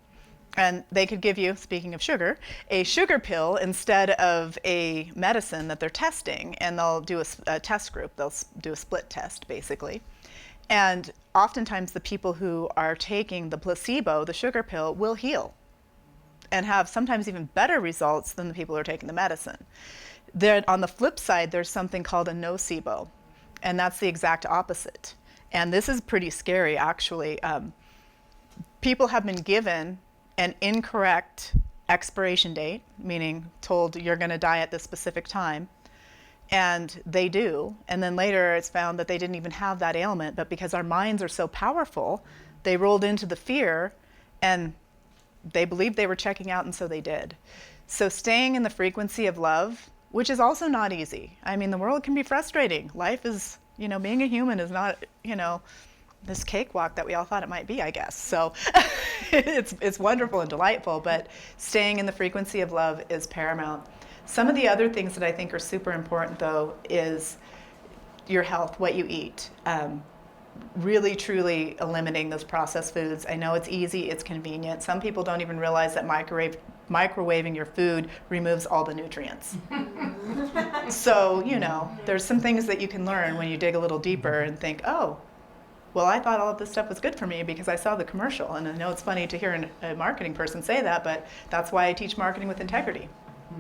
Speaker 1: And they could give you, speaking of sugar, a sugar pill instead of a medicine that they're testing, and they'll do a test group. They'll do a split test, basically. And oftentimes the people who are taking the placebo, the sugar pill, will heal and have sometimes even better results than the people who are taking the medicine. Then on the flip side, there's something called a nocebo, and that's the exact opposite. And this is pretty scary, actually. People have been given an incorrect expiration date, meaning told you're going to die at this specific time, and they do, and then later it's found that they didn't even have that ailment, but because our minds are so powerful, they rolled into the fear, and they believed they were checking out, and so they did. So staying in the frequency of love, which is also not easy. I mean, the world can be frustrating. Life is, being a human is not, this cakewalk that we all thought it might be, I guess. So it's wonderful and delightful, but staying in the frequency of love is paramount. Some of the other things that I think are super important, though, is your health, what you eat. Really, truly eliminating those processed foods. I know it's easy, it's convenient. Some people don't even realize that microwaving your food removes all the nutrients. So, there's some things that you can learn when you dig a little deeper and think, oh, well, I thought all of this stuff was good for me because I saw the commercial. And I know it's funny to hear a marketing person say that, but that's why I teach marketing with integrity.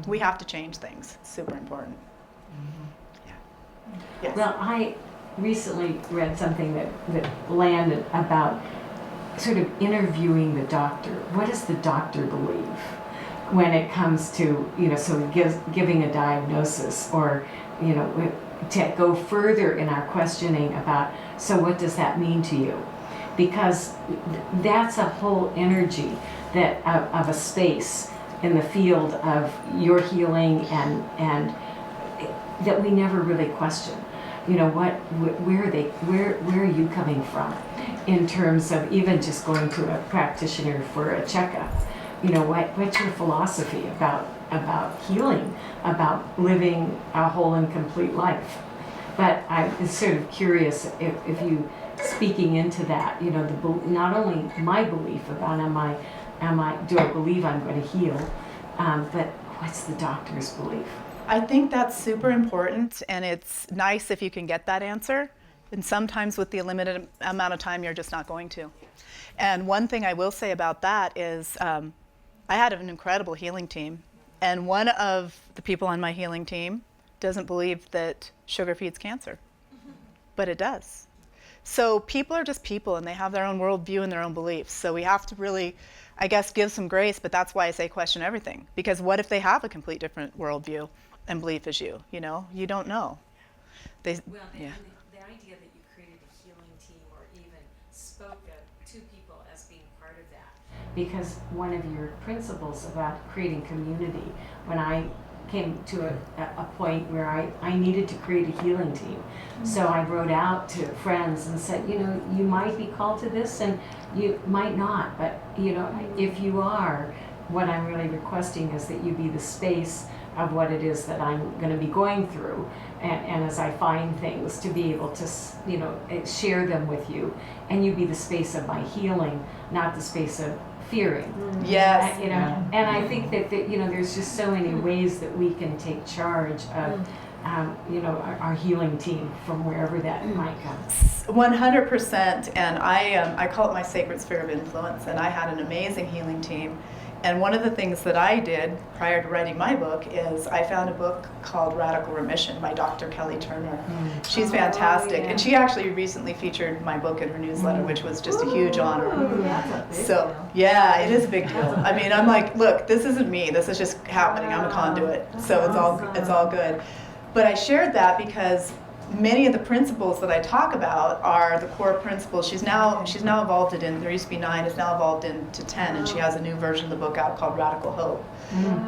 Speaker 1: We have to change things. It's super important. Yeah. Yes.
Speaker 6: Well, I recently read something that landed about sort of interviewing the doctor. What does the doctor believe when it comes to, giving a diagnosis, or, to go further in our questioning about, so what does that mean to you? Because that's a whole energy of a space in the field of your healing and that we never really question. Where are you coming from in terms of even just going to a practitioner for a checkup? What's your philosophy about healing, about living a whole and complete life? But I was sort of curious if you, speaking into that, not only my belief about do I believe I'm going to heal, but what's the doctor's belief?
Speaker 1: I think that's super important, and it's nice if you can get that answer. And sometimes with the limited amount of time, you're just not going to. And one thing I will say about that is I had an incredible healing team, and one of the people on my healing team doesn't believe that sugar feeds cancer, but it does. So people are just people, and they have their own worldview and their own beliefs. So we have to really, I guess, give some grace, but that's why I say question everything. Because what if they have a complete different worldview and belief as you? You don't know.
Speaker 6: The idea that you created a healing team or even spoke to people as being part of that. Because one of your principles about creating community, when I came to a point where I needed to create a healing team. Mm-hmm. So I wrote out to friends and said, you might be called to this and you might not, but if you are, what I'm really requesting is that you be the space of what it is that I'm going to be going through, and as I find things, to be able to share them with you, and you be the space of my healing, not the space of fearing.
Speaker 1: Yes.
Speaker 6: And I think that there's just so many ways that we can take charge of our healing team from wherever that might come.
Speaker 1: 100%, and I call it my sacred sphere of influence, and I had an amazing healing team. And one of the things that I did prior to writing my book is I found a book called Radical Remission by Dr. Kelly Turner. She's fantastic,
Speaker 6: yeah.
Speaker 1: and she actually recently featured my book in her newsletter, which was just a huge honor.
Speaker 4: That's a big
Speaker 1: So,
Speaker 4: deal.
Speaker 1: yeah, it is a big deal. I mean, I'm like, look, this isn't me. This is just happening. I'm a conduit. So it's all good. But I shared that because many of the principles that I talk about are the core principles. She's now evolved it in, there used to be 9, it's now evolved into 10, and she has a new version of the book out called Radical Hope.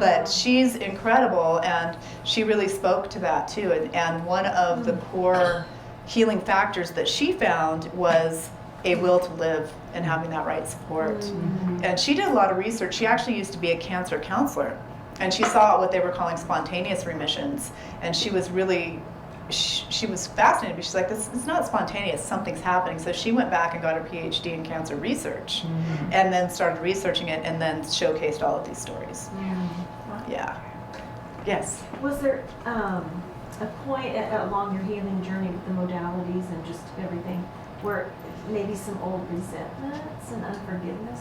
Speaker 1: But she's incredible, and she really spoke to that too. And one of the core healing factors that she found was a will to live and having that right support. And she did a lot of research. She actually used to be a cancer counselor, and she saw what they were calling spontaneous remissions, and she was really she was fascinated, but she's like, this is not spontaneous, something's happening. So she went back and got her PhD in cancer research, and then started researching it, and then showcased all of these stories. Yeah. Yes.
Speaker 7: Was there a point along your healing journey with the modalities and just everything where maybe some old resentments and unforgiveness?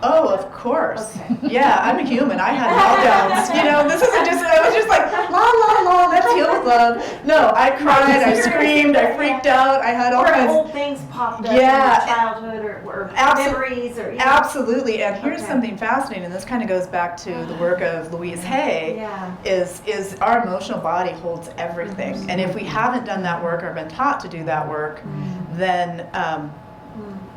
Speaker 1: Oh, of course.
Speaker 7: Okay.
Speaker 1: Yeah, I'm a human. I had meltdowns. You know, this isn't just, I was just like, la, la, la, let's heal with love. No, I cried, I screamed, I freaked out, I had all
Speaker 7: Or
Speaker 1: kinds.
Speaker 7: old things popped up
Speaker 1: Yeah.
Speaker 7: in your childhood or memories or
Speaker 1: Absolutely, and here's
Speaker 7: Okay.
Speaker 1: something fascinating, and this kind of goes back to the work of Louise Hay,
Speaker 7: Yeah.
Speaker 1: is our emotional body holds everything. And if we haven't done that work or been taught to do that work, then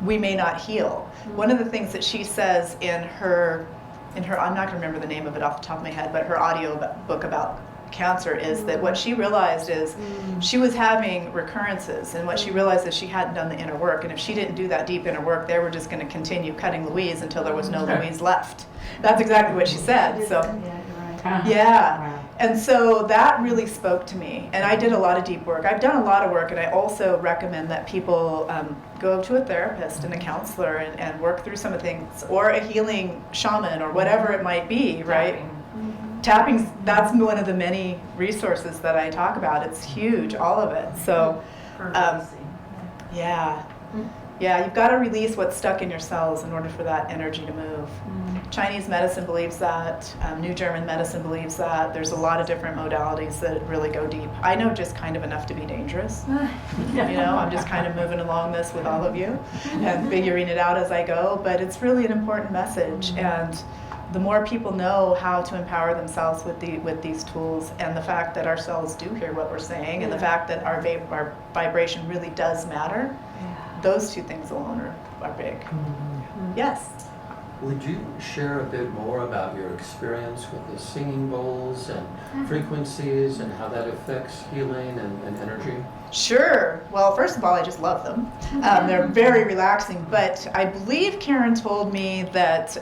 Speaker 1: we may not heal. One of the things that she says in her, I'm not going to remember the name of it off the top of my head, but her audio book about cancer is that what she realized is she was having recurrences, and what she realized is she hadn't done the inner work, and if she didn't do that deep inner work, they were just going to continue cutting Louise until there was no Louise left. That's exactly what she said. So yeah.
Speaker 6: Wow.
Speaker 1: And so that really spoke to me, and I did a lot of deep work. I've done a lot of work, and I also recommend that people go to a therapist and a counselor and work through some of the things, or a healing shaman, or whatever it might be, right? Tapping's, that's one of the many resources that I talk about. It's huge, all of it. So, yeah. Yeah, you've got to release what's stuck in your cells in order for that energy to move. Chinese medicine believes that. New German medicine believes that. There's a lot of different modalities that really go deep. I know just kind of enough to be dangerous. You know, I'm just kind of moving along this with all of you and figuring it out as I go. But it's really an important message. And the more people know how to empower themselves with these tools, and the fact that our cells do hear what we're saying, and the fact that our vibration really does matter, those two things alone are big. Yes.
Speaker 8: Would you share a bit more about your experience with the singing bowls and frequencies and how that affects healing and energy?
Speaker 1: Sure. Well, first of all, I just love them. They're very relaxing, but I believe Karen told me that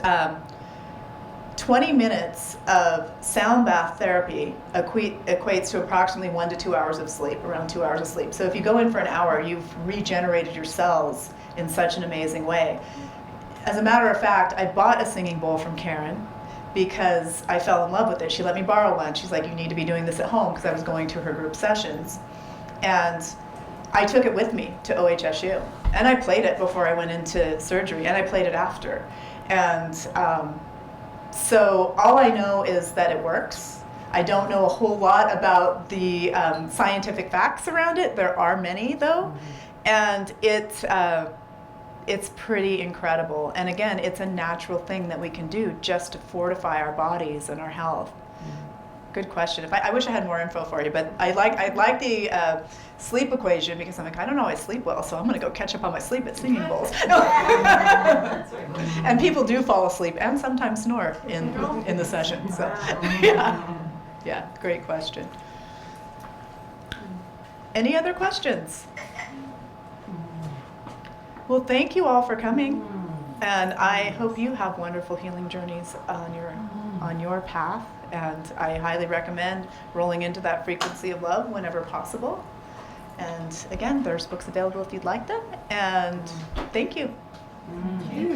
Speaker 1: 20 minutes of sound bath therapy equates to approximately 1 to 2 hours of sleep, around 2 hours of sleep. So if you go in for an hour, you've regenerated your cells in such an amazing way. As a matter of fact, I bought a singing bowl from Karen because I fell in love with it. She let me borrow one. She's like, you need to be doing this at home, because I was going to her group sessions. And I took it with me to OHSU. And I played it before I went into surgery, and I played it after. And so all I know is that it works. I don't know a whole lot about the scientific facts around it. There are many, though. And it's pretty incredidy. And again, it's a natural thing that we can do just to fortify our bodies and our health. Good question. I wish I had more info for you, but I like the sleep equation, because I'm like, I don't always sleep well, so I'm going to go catch up on my sleep at singing bowls. And people do fall asleep and sometimes snore in the session. So yeah, great question. Any other questions? Well, thank you all for coming, and I hope you have wonderful healing journeys on your path. And I highly recommend rolling into that frequency of love whenever possible. And again, there's books available if you'd like them. And thank you.
Speaker 6: Thank